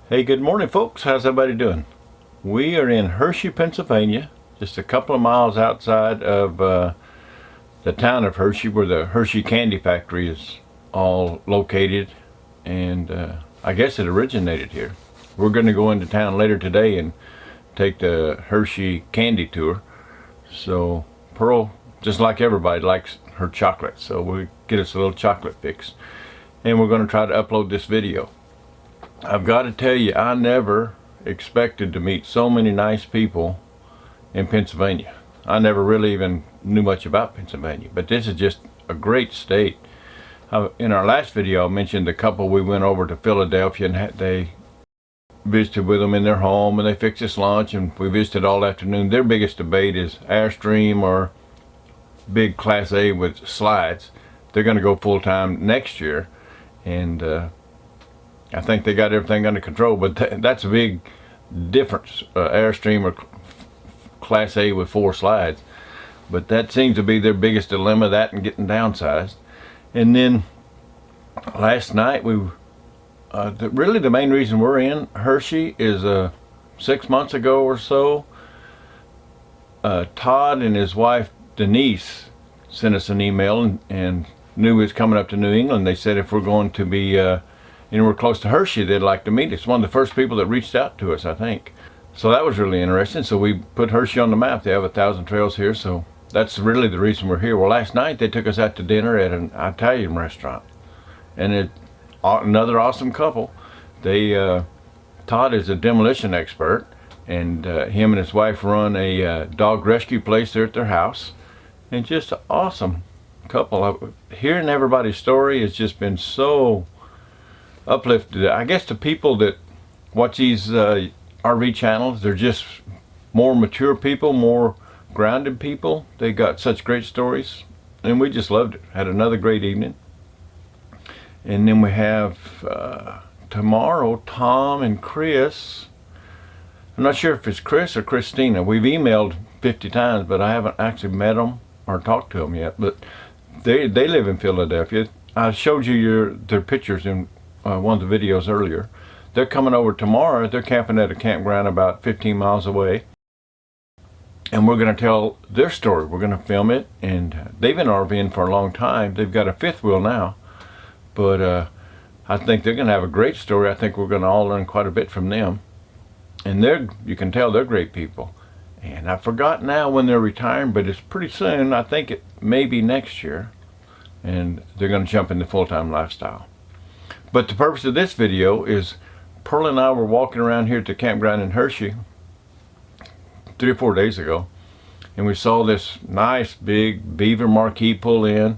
Hey, good morning, folks. How's everybody doing? We are in Hershey, Pennsylvania, just a couple of miles outside of the town of Hershey, where the Hershey Candy Factory is all located, and I guess it originated here. We're going to go into town later today and take the Hershey candy tour. So Pearl, just like everybody, likes her chocolate, so we get us a little chocolate fix, and we're going to try to upload this video. I've got to tell you, I never expected to meet so many nice people in Pennsylvania. I never really even knew much about Pennsylvania, but this is just a great state. In our last video, I mentioned the couple we went over to Philadelphia, and they visited with them in their home, and they fixed us lunch, and we visited all afternoon. Their biggest debate is Airstream or big Class A with slides. They're going to go full-time next year, and I think they got everything under control, but that's a big difference, Airstream or Class A with 4 slides. But that seems to be their biggest dilemma, that and getting downsized. And then last night, really the main reason we're in Hershey is 6 months ago or so, Todd and his wife Denise sent us an email and knew we was coming up to New England. They said if we're going to be we're close to Hershey, they'd like to meet us. One of the first people that reached out to us, I think. So that was really interesting. So we put Hershey on the map. They have 1,000 trails here, so that's really the reason we're here. Well, last night they took us out to dinner at an Italian restaurant, and another awesome couple. Todd is a demolition expert, and him and his wife run a dog rescue place there at their house, and just an awesome couple. Hearing everybody's story has just been so uplifted. I guess the people that watch these RV channels, they're just more mature people, more grounded people. They got such great stories, and we just loved it. Had another great evening. And then we have tomorrow, Tom and Chris. I'm not sure if it's Chris or Christina. We've emailed 50 times, but I haven't actually met them or talked to them yet. But they live in Philadelphia. I showed you their pictures in one of the videos earlier. They're coming over tomorrow. They're camping at a campground about 15 miles away, and we're going to tell their story. We're going to film it, and they've been RVing for a long time. They've got a 5th wheel now, but I think they're going to have a great story. I think we're going to all learn quite a bit from them, and you can tell they're great people. And I forgot now when they're retiring, but it's pretty soon. I think it may be next year, and they're going to jump into full-time lifestyle. But the purpose of this video is Pearl and I were walking around here at the campground in Hershey 3 or 4 days ago, and we saw this nice big Beaver Marque pull in,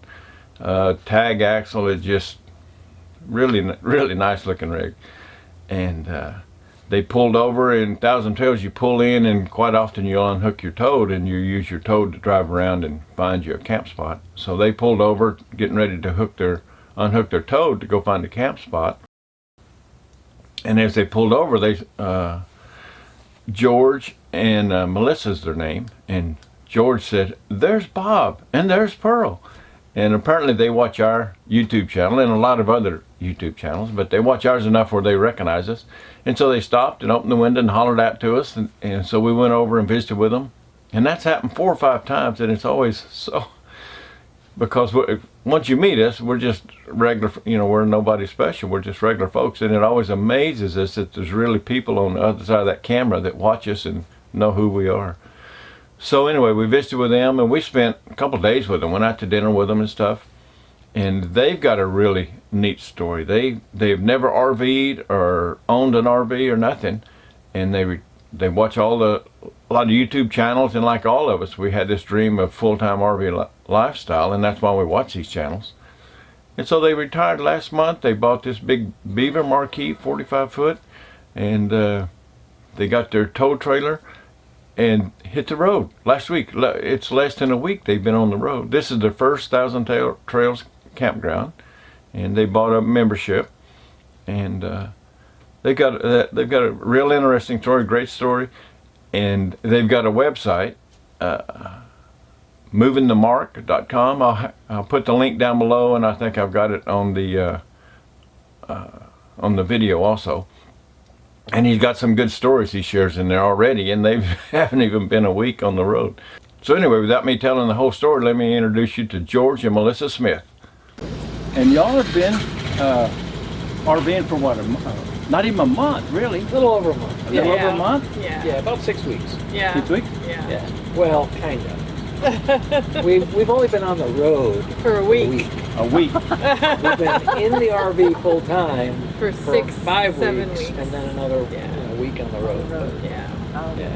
tag axle. It's just really nice looking rig. And they pulled over. In 1,000 Trails, you pull in, and quite often you'll unhook your toad, and you use your toad to drive around and find you a camp spot. So they pulled over, getting ready to unhook their toad to go find a camp spot. And as they pulled over, George and Melissa's their name, and George said, "There's Bob and there's Pearl." And apparently they watch our YouTube channel and a lot of other YouTube channels, but they watch ours enough where they recognize us. And so they stopped and opened the window and hollered out to us, and so we went over and visited with them. And that's happened 4 or 5 times, and it's always so, because once you meet us, we're just regular, we're nobody special. We're just regular folks, and it always amazes us that there's really people on the other side of that camera that watch us and know who we are. So anyway, we visited with them, and we spent a couple of days with them, went out to dinner with them and stuff. And they've got a really neat story. They've never RV'd or owned an RV or nothing, and they watch a lot of YouTube channels, and like all of us, we had this dream of full-time RV lifestyle, and that's why we watch these channels. And so they retired last month. They bought this big Beaver Marque 45 foot, and they got their tow trailer and hit the road last week. It's less than a week they've been on the road. This is their first 1,000 Trails campground, and they bought a membership, and they've got a real interesting story, great story. And they've got a website, movingthemark.com. I'll put the link down below, and I think I've got it on the video also. And he's got some good stories he shares in there already, and they haven't even been a week on the road. So anyway, without me telling the whole story, let me introduce you to George and Melissa Smith. And y'all have been RVing for what, not even a month, really? A little over a month. A little over a month? Yeah, about 6 weeks. Yeah. 6 weeks? Yeah. Well, kind of. We've only been on the road For a week. A week. We've been in the RV full time For 5 7 weeks, weeks. and then another Yeah. week on the road. Yeah. Yeah.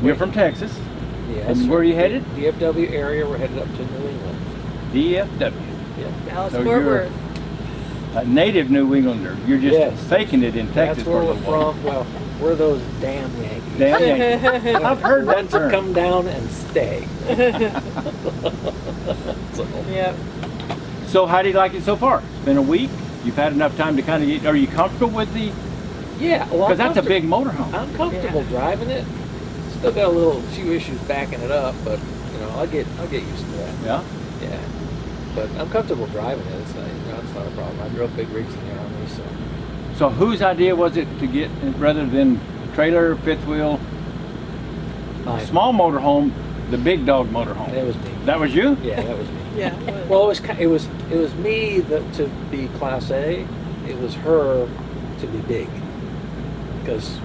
You're from Texas. Yes. And where are you headed? DFW area. We're headed up to New England. DFW. Yeah. Dallas So Fort you're- Worth. A native New Englander. You're just Yes. faking it in Texas That's for where a we're little while. from. Well, we're those damn Yankees. Damn Yankees. I've heard that Ones that term. come down and stay. So, Yep. So how do you like it so far? It's been a week. You've had enough time to kind of get, are you comfortable with the, yeah, well, because that's a big motorhome. I'm comfortable driving it. Still got a few issues backing it up, but I'll get used to that. Yeah? Yeah, but I'm comfortable driving it. It's not, it's not a problem. I drove big rigs in the Army, so. So whose idea was it to get, rather than trailer, fifth wheel, Mine. small motorhome, the big dog motorhome? That was me. That was you? Yeah, that was me. Yeah. Well, it was me to be Class A. It was her to be big, because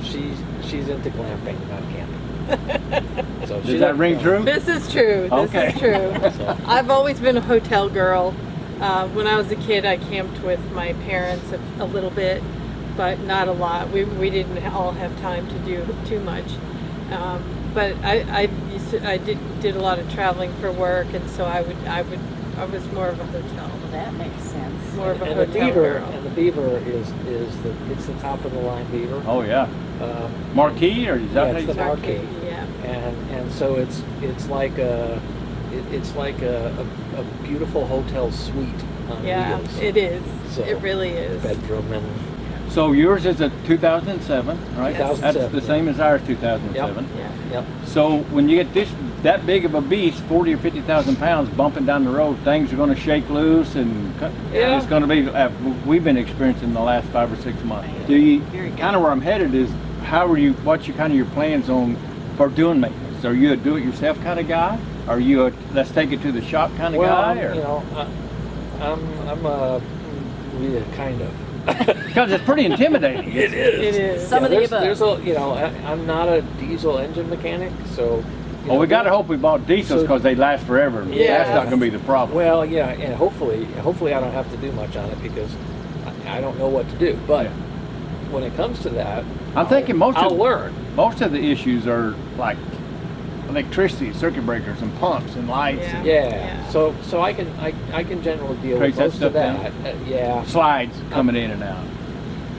she's into glamping, not camping. So Does that ring true? This is true. This Okay. is true. So, I've always been a hotel girl. When I was a kid, I camped with my parents a little bit, but not a lot. We didn't all have time to do too much. But I did a lot of traveling for work, and so I was more of a hotel. That makes sense. More of a and hotel girl. the Beaver is the top of the line Beaver. Oh yeah. Uh, Marquee, or is that Yeah, how it's you the say it? Marque. Yeah. and so it's like a beautiful hotel suite on Yeah, wheels. it is. So, It really is. Bedroom and So yours is a 2007, right? Yes. That's 2007, the same as ours, 2007. Yeah. yep. So when you get that big of a beast, 40 or 50,000 pounds bumping down the road, things are going to shake loose, and Yeah. it's going to be, we've been experiencing the last 5 or 6 months. Do you, kind of where I'm headed is, what's your kind of your plans on for doing maintenance? Are you a do-it-yourself kind of guy? Are you a let's take it to the shop kind of guy? Or? I'm a kind of. Because it's pretty intimidating. It is. It is. Some of the there's above. I'm not a diesel engine mechanic, so. Well, we got to hope we bought diesels because they last forever. Yeah. That's not going to be the problem. Well, yeah, and hopefully I don't have to do much on it because I don't know what to do. But Yeah. when it comes to that, I'm thinking I'll learn. most of the issues are like electricity, circuit breakers, and pumps, and lights, Yeah. and Yeah. So I can generally deal Trace with that most stuff of that. Yeah. slides coming in and out.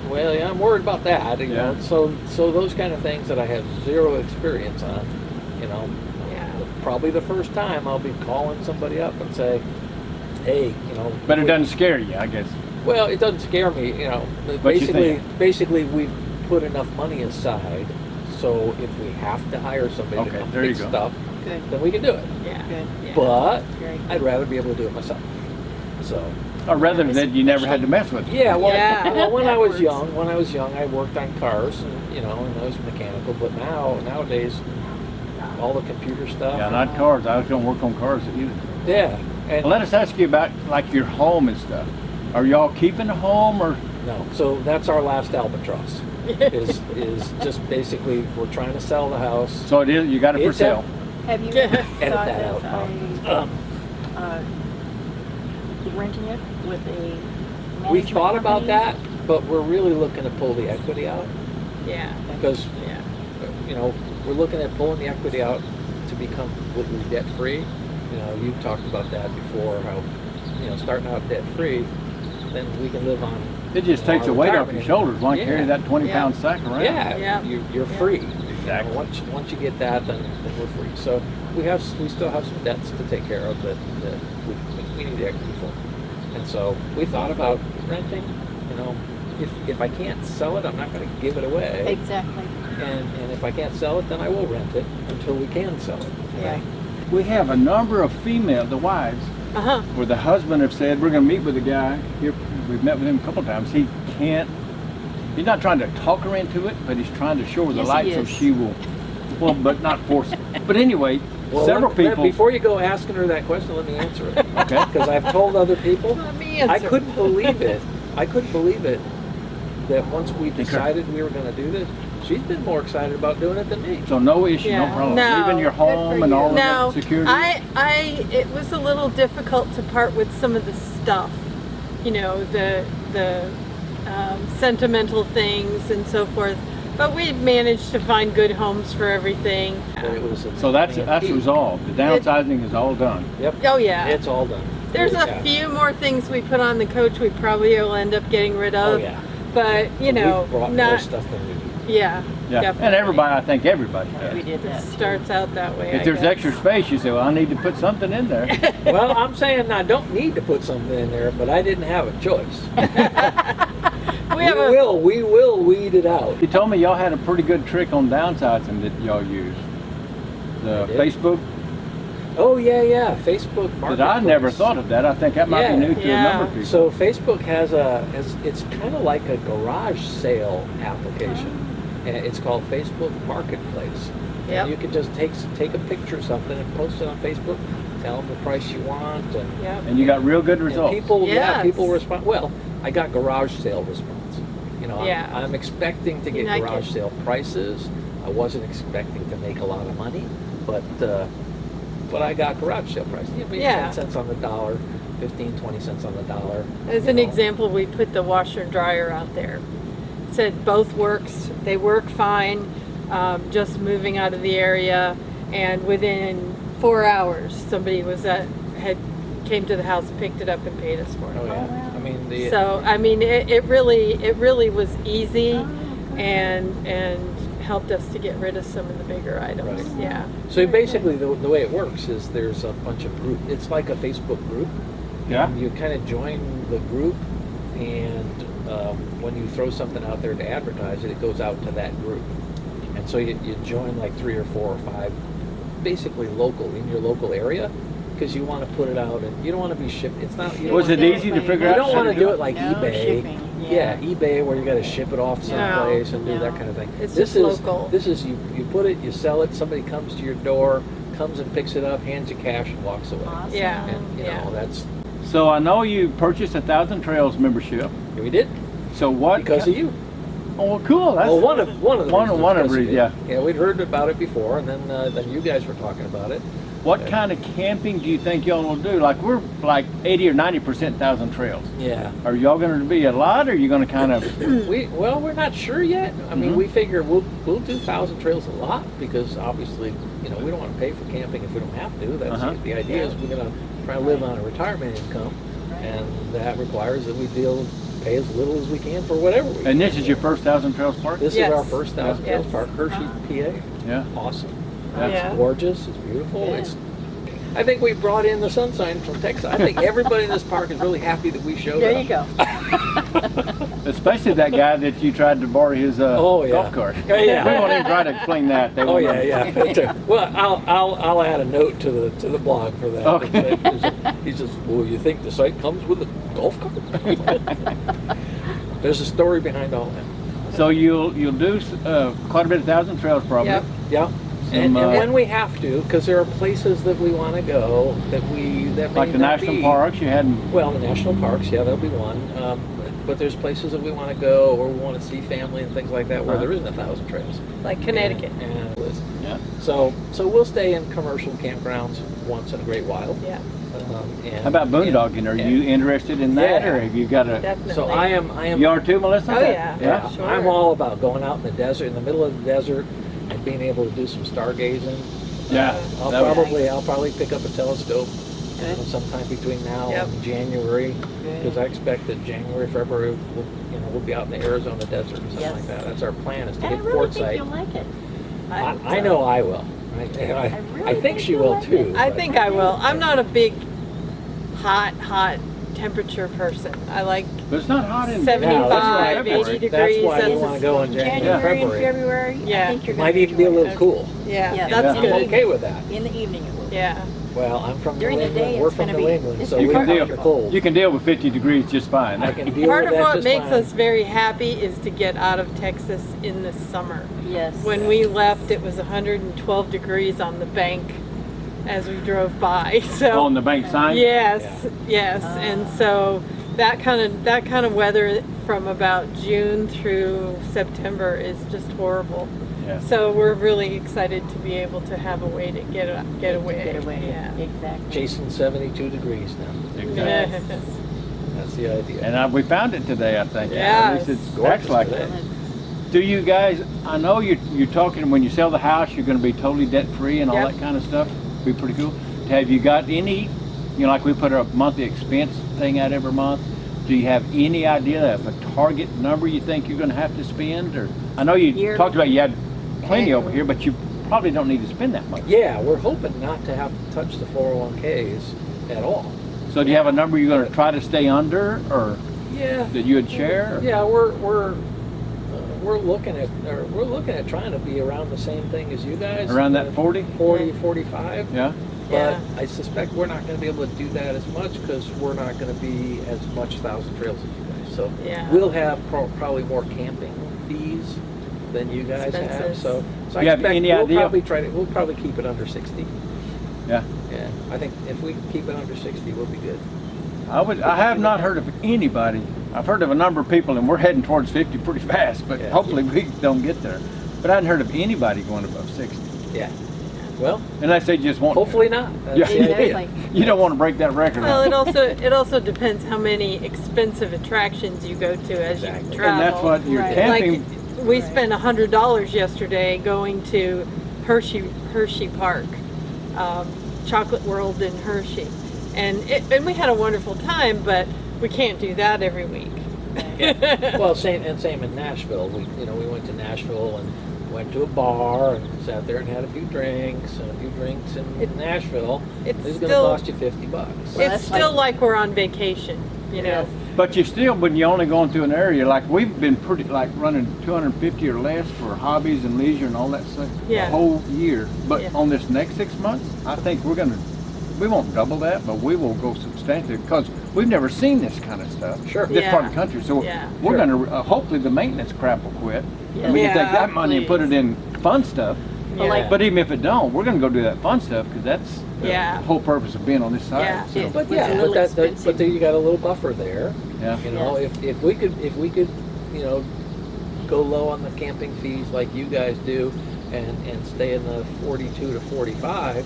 Well, yeah, I'm worried about that. You know. Yeah. So those kind of things that I have zero experience on. Yeah. Probably the first time I'll be calling somebody up and say, hey, But it doesn't scare you, I guess. Well, it doesn't scare me, But you basically we've put enough money aside, so if we have to hire somebody Okay, to come there you fix go. stuff, Good. then we can do it. Yeah. Good. Yeah. But Very good. I'd rather be able to do it myself. So Or rather than you never had to mess with it. yeah, well, Yeah. well, when I That was works. young, I worked on cars, and and I was mechanical. But nowadays, all the computer stuff. Yeah, not cars. I was going to work on cars either. Yeah, and Let us ask you about like your home and stuff. Are y'all keeping a home or? no, so that's our last albatross. is just basically we're trying to sell the house. So it is. You got it for It's sale. Have you Edit thought that of out. renting it with a management We thought about company? that, but we're really looking to pull the equity out Yeah. because Yeah. we're looking at pulling the equity out to become completely debt free. You talked about that before, how starting out debt free, then we can live on. It just takes the our weight off your retirement. shoulders. Why Yeah. carry that 20-pound Yeah. sack around? Yeah, Yeah. you're free. Exactly. Once you get that, then we're free. So we still have some debts to take care of that we need equity for. And so we thought about renting. If I can't sell it, I'm not going to give it away. Exactly. And if I can't sell it, then I will rent it until we can sell it. Yeah. We have a number of the wives, Uh-huh. where the husband have said, we're going to meet with a guy. Here, we've met with him a couple times. He can't He's not trying to talk her into it, but he's trying to show her the Yes, he light so is. she will. Well, but not force it. But anyway, Well, several people. before you go asking her that question, let me answer it. Okay. Because I've told other people, Let me I answer. couldn't believe it. I couldn't believe it that once we decided we were going to do this, she's been more excited about doing it than me. So no issue, no Yeah. problem. No. Leaving your Good for home and you. all of No, that security. it was a little difficult to part with some of the stuff, you know, the sentimental things and so forth. But we managed to find good homes for everything. But it was So that's resolved. The downsizing is all done. Yep. Oh yeah. It's all done. There's a Yeah. few more things we put on the coach we probably will end up getting rid Oh of. yeah. But you know, We've brought more not stuff than we need. yeah. Yeah. Definitely. And everybody, I think everybody We has. did It that. starts out that way. If I there's guess. extra space, you say, well, I need to put something in there. Well, I'm saying I don't need to put something in there, but I didn't have a choice. We will weed it out. You told me y'all had a pretty good trick on downsizing that y'all used. The I did. Facebook. Oh yeah, Facebook Marketplace. But I never thought of that. I think that might Yeah. be new to a Yeah. number of people. So Facebook has it's kind of like a garage sale application, and it's called Facebook Marketplace. Yep. And you can just take a picture of something and post it on Facebook, tell them the price you want, and, Yep. And you got real good and results. people Yes. people respond. Well, I got garage sale response. You know, Yeah. I'm expecting to get Like garage it. sale prices. I wasn't expecting to make a lot of money, but I got garage sale prices. You know, maybe Yeah. 10 cents on the dollar, 15, 20 cents on the dollar. As you an know. example, we put the washer and dryer out there. It said both works. They work fine. Just moving out of the area, and within 4 hours, somebody came to the house, picked it up, and paid us for Oh it. yeah. wow. I mean the So I mean, it really was easy, Oh, good. and helped us to get rid of some of the bigger items. Right. Yeah. so basically the way it works is there's a bunch of group. It's like a Facebook group. Yeah. And you kind of join the group, and when you throw something out there to advertise it, it goes out to that group. And so you join like 3 or 4 or 5, basically local in your local area, because you want to put it out and you don't want to be shipped. It's not. You don't Was want- it easy to figure You out? don't how want to do it like No eBay. shipping, Yeah, eBay where you got to ship it off someplace and do No. that kind of thing. It's this just is local. This is you put it, you sell it. Somebody comes to your door, comes and picks it up, hands you cash, and walks away. Awesome. Yeah. And you Yeah. know that's So I know you purchased 1,000 Trails membership. we did So what? because of you. Oh, cool. That's Well, one of the one reasons of because the of it. yeah. Yeah, we'd heard about it before, and then you guys were talking about it. What kind of camping do you think y'all will do? Like we're like 80 or 90% 1,000 Trails. Yeah. Are y'all going to be a lot, or are you going to kind of? We're not sure yet. I mean, Mhm. we figure we'll do 1,000 Trails a lot because obviously, you know, we don't want to pay for camping if we don't have to. That's Uh-huh. the idea is we're gonna try to live on a retirement income, and that requires that we pay as little as we can for whatever we. And can. this is your first 1,000 Trails park? This Yes. is our first 1,000 Trails Yes. park, Hershey, PA. Yeah. Awesome. That's Yeah. Gorgeous. It's beautiful. Yeah. I think we brought in the sunshine from Texas. I think everybody in this park is really happy that we showed There up. you go. Especially that guy that you tried to borrow his Oh, yeah. golf cart. Oh, yeah. We won't even try to explain that. They Oh won't yeah, understand. yeah. Well, I'll add a note to the blog for that. Okay. He says, "Well, you think the site comes with a golf cart?" There's a story behind all that. So you'll do quite a bit of 1,000 Trails probably. Yep. Yeah. Some, And when we have to, because there are places that we want to go that may Like the not national be- parks, you hadn't. Well, the national parks, yeah, that'll be one. But there's places that we want to go, or we want to see family and things like that, where Uh-huh. there isn't 1,000 trails. Like Connecticut. And Yeah. so we'll stay in commercial campgrounds once in a great while. Yeah. And, How about boondogging? Are you interested in that, Yeah. or have you got a? Definitely. So I am. You are too, Melissa? Oh, yeah. Yeah, Sure. I'm all about going out in the desert, in the middle of the desert, and being able to do some stargazing. Yeah. I'll that would- probably pick up a telescope Good. sometime between now Yep. and January, Good. because I expect that January, February, we'll be out in the Arizona desert or something Yes. like that. That's our plan, is to And I hit really port think site. you'll like it. I know I will. I really think think she you'll will like too. it. I but- think I will. I'm not a big hot temperature person. I like But it's not hot in 75, February. 80 That's degrees. why we want to go in January, January and February. February, Yeah. I think you're Might gonna even be a enjoy little it. cool. Yeah, Yeah. that's Yeah. I'm good. okay with that. In the evening it will. Yeah. Well, I'm from During New the day, England. We're it's from gonna New be- England, it's so You we can don't deal. the cold. You can deal with 50 degrees just fine. I can deal Part with of that what just makes fine. us very happy is to get out of Texas in the summer. Yes. When we left, it was 112 degrees on the bank as we drove by. So On the bank sign. yes, Yeah. yes, and so that kind of weather from about June through September is just horrible. Yeah. So we're really excited to be able to have a way to get away. Get away. Yeah. Exactly. Chasing 72 degrees now. Exactly. Yes. That's the idea. And we found it today, I think. Yeah, At least it's it's gorgeous acts like today. that. Do you guys? I know you're talking when you sell the house, you're going to be totally debt free and all Yep. that kind of stuff. Be pretty cool. Have you got any? You know, like we put a monthly expense thing out every month. Do you have any idea of a target number you think you're going to have to spend? Or I know you Yearly. talked about you had plenty over here, but you probably don't need to spend that much. Yeah, we're hoping not to have to touch the 401ks at all. So do you have a number you're going to try to stay under, or Yeah. that you would share? Yeah, we're looking at trying to be around the same thing as you guys. Around that 40? 40, 45. Yeah. But Yeah. I suspect we're not going to be able to do that as much because we're not going to be as much Thousand Trails as you guys. So Yeah. we'll have probably more camping fees than you guys have. Expenses. So I You have expect any we'll idea? we'll probably keep it under 60. Yeah. Yeah, I think if we keep it under 60, we'll be good. I have not heard of anybody. I've heard of a number of people, and we're heading towards 50 pretty fast, but Yeah. hopefully we don't get there. But I hadn't heard of anybody going above 60. Yeah. Well, Unless they just want hopefully not. That's Yeah. the idea. Exactly. You don't want to break that record. Well, it also depends how many expensive attractions you go to as Exactly. you travel. and that's what you're Right. camping. Like we spent $100 yesterday going to Hershey Park, Chocolate World in Hershey, and we had a wonderful time. But we can't do that every week. Well, same in Nashville. We went to Nashville and went to a bar and sat there and had a few drinks in Nashville. It's It's going to still- cost you $50. Well, It's that's still like we're on vacation, you know. Yes. But you still, when you're only going through an area, like we've been pretty, like running 250 or less for hobbies and leisure and all that stuff Yeah. the whole year. But Yeah. on this next 6 months, I think we won't double that, but we will go substantially because we've never seen this kind of stuff. Sure. This part of Yeah. the country. So Yeah. we're Sure. going to, hopefully the maintenance crap will quit. Yeah. And we can take Yeah, that money and put it please. in fun stuff. Well, Yeah. like- But even if it don't, we're going to go do that fun stuff because that's Yeah. the whole purpose of being on this side. Yeah. So, Yeah. But It's a yeah, little but expensive. then you got a little buffer there. yeah. You know, if we could, go low on the camping fees like you guys do, and stay in the 42 to 45,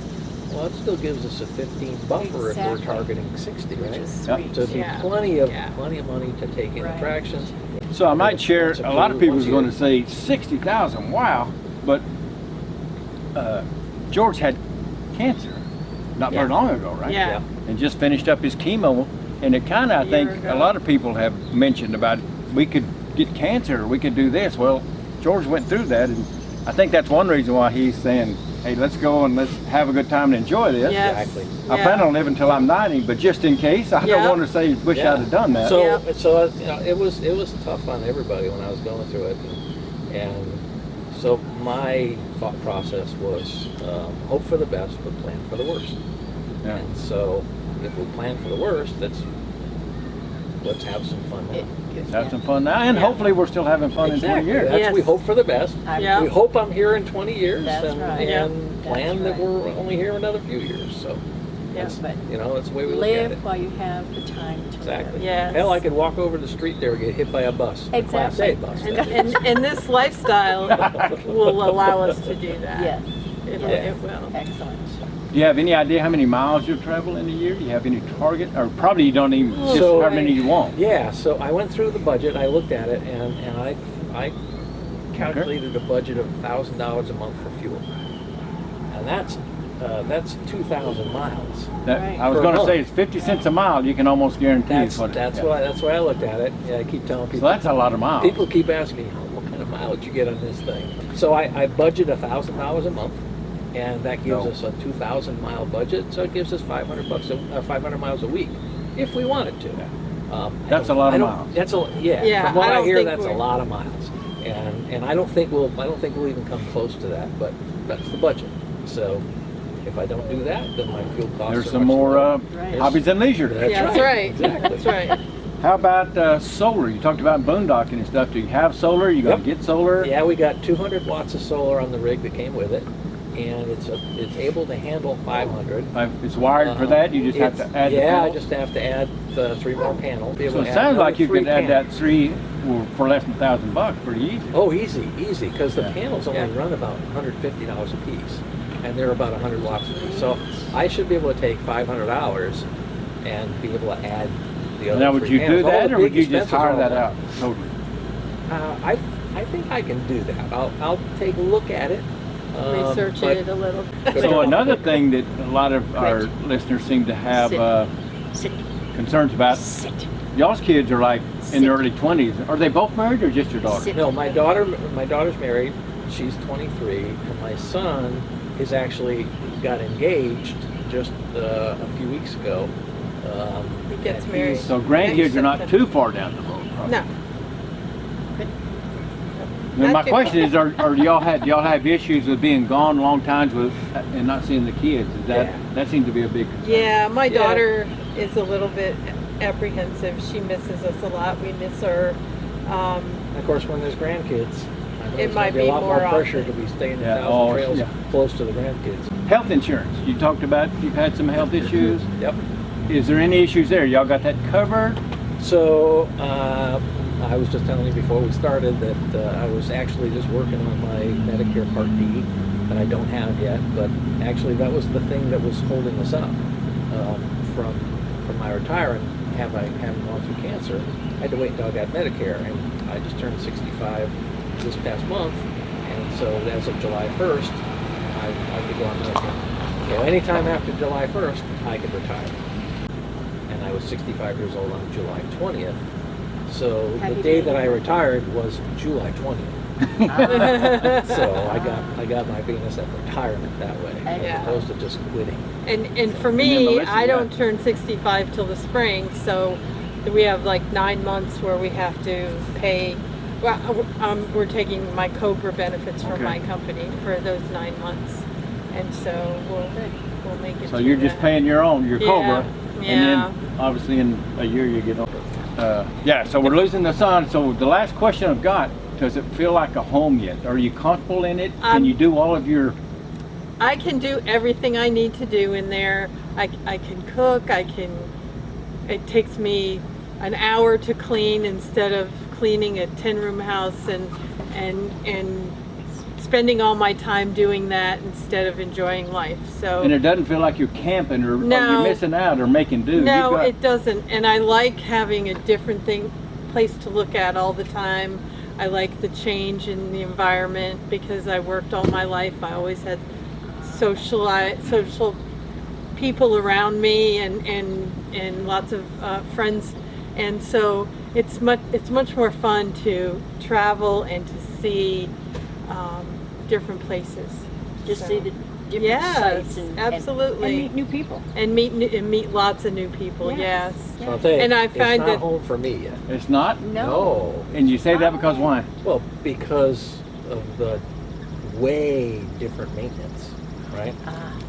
well, it still gives us a 15 buffer if we're Exactly. targeting 60, Which right? is Yeah. sweet. So it'd be Yeah. plenty of Yeah. money to take in Right. attractions. So I might share, Once a lot of approved, people once are going you- to say 60,000, wow. But George had cancer not very Yeah. long ago, right? Yeah. And just finished up his chemo. And it kind of, I A year think, ago. a lot of people have mentioned about we could get cancer, we could do this. Well, George went through that, and I think that's one reason why he's saying, hey, let's go and let's have a good time and enjoy this. Yes. Exactly. I plan on living until I'm 90, but just in case, I Yeah. don't want to say, wish Yeah. I'd have done that. So, Yeah. so it was tough on everybody when I was going through it, and so my thought process was hope for the best, but plan for the worst. Yeah. And so, if we plan for the worst, let's have some fun now. Let's have some fun now, and Yeah. hopefully we're still having fun in 20 Exactly. years. That's, we Yes. hope for the best. Yeah. We hope I'm here in 20 years, That's and, right. Yeah. and plan That's that right. we're only here another few years. So, Yeah. that's, But that's the way we look at it. live while you have the time to Exactly. live. Yes. Hell, I could walk over the street there and get hit by a bus. A Class A Exactly. bus. And, that is. and this lifestyle will allow us to do that. Yes. It, Yeah. it will. Excellent. Do you have any idea how many miles you'll travel in a year? Do you have any target? Or probably you don't even, just So- how many you want. Yeah, so I went through the budget, I looked at it, and I calculated a budget of $1,000 a month for fuel. And that's 2,000 miles. Right. I was Per going to month. say it's 50 cents a mile. You can almost guarantee That's what that's yeah. why I looked at it. Yeah, I keep telling So people. that's a lot of miles. People keep asking me, what kind of mileage you get on this thing? So I budget $1,000 a month, and that gives No. us a 2,000 mile budget. So it gives us 500 miles a week, if we wanted to. That's a lot of miles. That's a yeah. Yeah, From what I I, don't hear, think that's a we're- lot of miles, and I don't think we'll even come close to that. But that's the budget. So If I don't do that, then my fuel costs There's are some much more lower. Right. hobbies and leisure. Yeah, that's right. Exactly. That's right. How about solar? You talked about boondocking and stuff. Do you have solar? You gonna Yep. get solar? Yeah, we got 200 watts of solar on the rig that came with it, and it's able to handle 500. It's wired for that. You just have to add. Yeah, the I panels? just have to add 3 more panels. Be able So to it add sounds another like you 3 could add panels. that 3 for less than $1,000, pretty easy. Oh, easy, because the Yeah. panels only Yeah. run about $150 a piece, and they're about 100 watts a piece. So I should be able to take $500 and be able to add the other Now, would 3 you panels. do All that, the or would big you just expenses are hire all that done. out totally? I think I can do that. I'll take a look at it. Research but- it a little. So another thing that a lot of our listeners seem to have Sit. concerns about, Sit. y'all's kids are like in Sit. their early 20s. Are they both married or just your daughter? Sit. No, my daughter's married. She's 23, and my son is actually got engaged just a few weeks ago. He gets and married. he's- So grandkids are not September. too far down the road. probably. No. Now, my Not too question far. is, are do y'all have issues with being gone long times with and not seeing the kids? Is that Yeah. that seems to be a big concern? Yeah, my Yeah. daughter is a little bit apprehensive. She misses us a lot. We miss her. And of course, when there's grandkids, I know It there's might gonna be a be lot more more pressure often. to be staying in Yeah, Thousand Trails yeah. close to the grandkids. Health insurance. You talked about you've had some health issues. Yep. Is there any issues there? Y'all got that covered? So I was just telling you before we started that I was actually just working on my Medicare Part D that I don't have yet, but actually that was the thing that was holding us up from my retiring. Having gone through cancer, I had to wait until I got Medicare, and I just turned 65 this past month, and so as of July 1st, I could go on Medicare. So anytime after July 1st, I could retire. And I was 65 years old on July 20th. So Happy the day day. that I retired was July 20th. So I got my Venus at retirement that way, Yeah. as opposed to just quitting. And for then me, Melissa, I yeah. don't turn 65 till the spring, so we have like 9 months where we have to pay. Well, we're taking my Cobra benefits from Okay. my company for those 9 months, and so we'll make it. So through you're just that. paying your own, your Yeah, Cobra, yeah. and then obviously in a year you get on. Yeah, so we're losing the sun. So the last question I've got: does it feel like a home yet? Are you comfortable in it? Can you do all of your? I can do everything I need to do in there. I can cook. It takes me an hour to clean instead of cleaning a 10-room house and spending all my time doing that instead of enjoying life. So And it doesn't feel like you're camping or No. you're missing out or making do. no, You've got- it doesn't. And I like having a different place to look at all the time. I like the change in the environment because I worked all my life. I always had social people around me and lots of friends, and so it's much more fun to travel and to see different places. Just So- see the different Yes, sights and absolutely. and meet new people. and meet lots of new people. Yeah. Yes. So I'll tell you, And I it's find not that- home for me yet. It's not. No. And you say that because why? Well, because of the way different maintenance, right?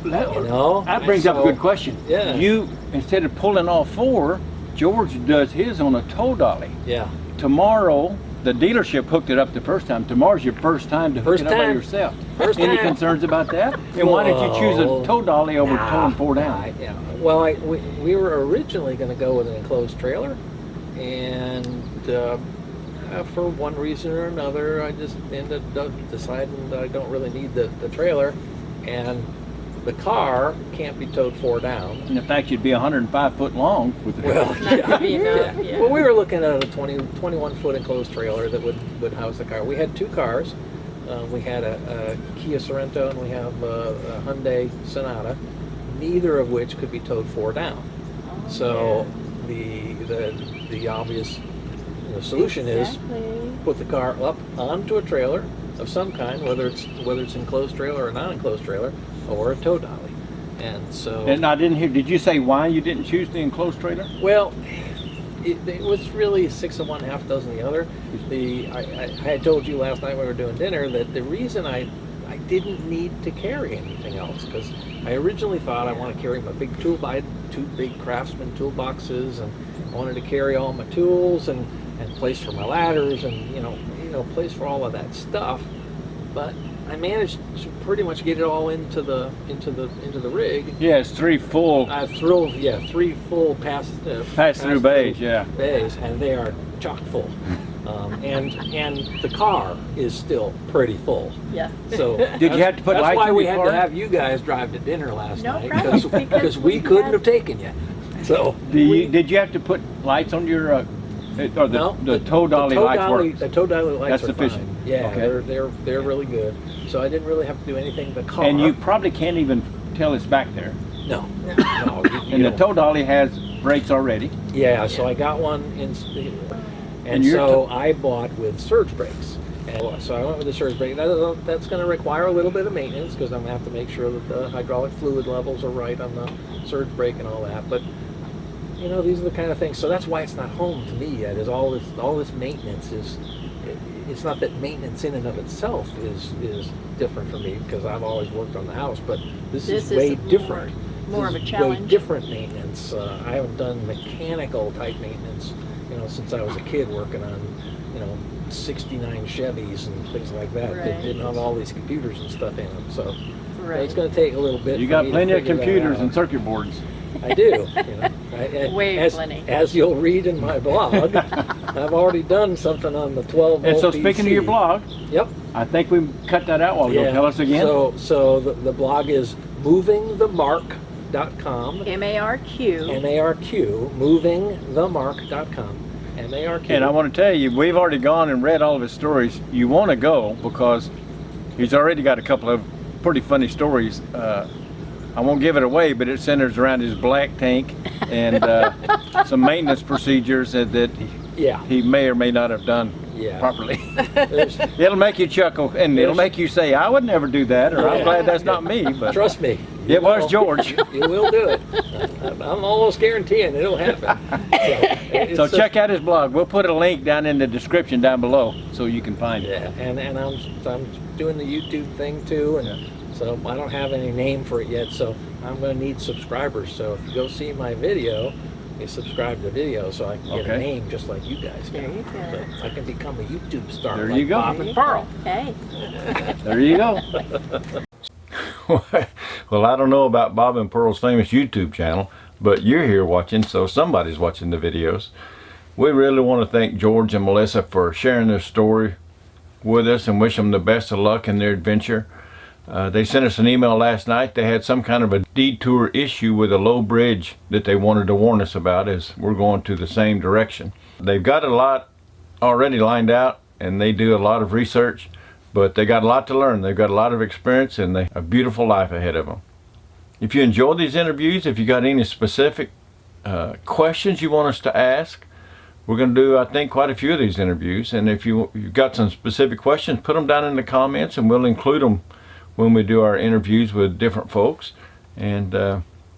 That, You know? that brings up a So- good question. Yeah. You, instead of pulling all 4, George does his on a tow dolly. Yeah. Tomorrow, the dealership hooked it up the first time. Tomorrow's your first time to hook First it up by time. yourself. First Any time. concerns about that? And why did you choose a tow dolly over towing 4 down? Yeah. Well, we were originally going to go with an enclosed trailer, and for one reason or another, I just ended up deciding that I don't really need the trailer, and the car can't be towed 4 down. And in fact, you'd be 105 foot long with the Well, Not gonna be enough, yeah. Well, we were looking at a 21 foot enclosed trailer that would house the car. We had 2 cars. We had a Kia Sorento and we have a Hyundai Sonata, neither of which could be towed 4 down. So the obvious solution is put the car up onto a trailer of some kind, whether it's enclosed trailer or non-enclosed trailer, or a tow dolly. And so, And I didn't hear, did you say why you didn't choose the enclosed trailer? well, it was really 6 of one, half dozen the other. I had told you last night when we were doing dinner that the reason I I didn't need to carry anything else, because I originally thought I want to carry my big tool. I had 2 big Craftsman toolboxes, and I wanted to carry all my tools and place for my ladders and you know place for all of that stuff. But I managed to pretty much get it all into the rig. Yeah, it's 3 full I threw 3 full pass-through bays, yeah. bays, and they are chock full. And the car is still pretty full. Yeah. So Did you have to put that's lights why in we your had car? to have you guys drive to dinner last No night, problem, because because we we couldn't had- have taken you. So Did you have to put lights on your, or the tow dolly lights work? The tow dolly lights That's are sufficient. fine. Yeah, Okay. they're really good. So I didn't really have to do anything. The car. And you probably can't even tell it's back there. no. you And the don't. tow dolly has brakes already. Yeah, so I got one and you're so I bought with surge brakes. And so I went with the surge brake. That's going to require a little bit of maintenance, because I'm going to have to make sure that the hydraulic fluid levels are right on the surge brake and all that. But you know, these are the kind of things. So that's why it's not home to me yet. Is all this maintenance is. It's not that maintenance in and of itself is different for me, because I've always worked on the house, but this is way different. more of a This is challenge. Way different maintenance. I haven't done mechanical type maintenance, you know, since I was a kid working on, you know, 69 Chevys and things like that. Right. That didn't have all these computers and stuff in them. So Right. it's going to take a little bit. You for got me to plenty of figure that computers out. and circuit boards. I do. You know, Way as, plenty. As you'll read in my blog, I've already done something on the 12 And so volt speaking of your DC. blog, Yep. I think we cut that out while ago. Tell us again. So the blog is movingthemarq.com. MARQ. MARQ, movingthemarq.com. MARQ. And I want to tell you, we've already gone and read all of his stories. You want to go because he's already got a couple of pretty funny stories. I won't give it away, but it centers around his black tank and some maintenance procedures that yeah. he may or may not have done Yeah. properly. There's- It'll make you chuckle, and it'll make you say, I would never do that, or I'm Yeah. glad that's not me. But Trust me. It was will. George. You will do it. I'm almost guaranteeing it'll happen. So check out his blog. We'll put a link down in the description down below so you can find it. Yeah, and I'm doing the YouTube thing too, and so I don't have any name for it yet. So I'm going to need subscribers. So if you go see my video, you subscribe to the video, so I can get a Okay. name just like you guys There can. you go. So I can become a YouTube star. There like you go. Bob and Pearl. Hey. There you go. Well, I don't know about Bob and Pearl's famous YouTube channel, but you're here watching, so somebody's watching the videos. We really want to thank George and Melissa for sharing their story with us and wish them the best of luck in their adventure. They sent us an email last night. They had some kind of a detour issue with a low bridge that they wanted to warn us about, as we're going to the same direction. They've got a lot already lined out, and they do a lot of research, but they got a lot to learn. They've got a lot of experience, and they have a beautiful life ahead of them. If you enjoy these interviews, if you got any specific questions you want us to ask, we're going to do, I think, quite a few of these interviews. And if you've got some specific questions, put them down in the comments, and we'll include them when we do our interviews with different folks. And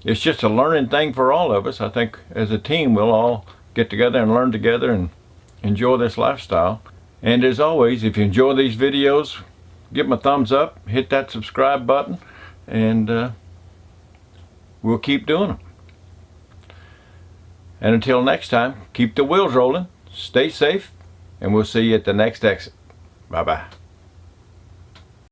it's just a learning thing for all of us. I think as a team, we'll all get together and learn together and enjoy this lifestyle. And as always, if you enjoy these videos, give them a thumbs up, hit that subscribe button, and we'll keep doing them. And until next time, keep the wheels rolling, stay safe, and we'll see you at the next exit. Bye-bye.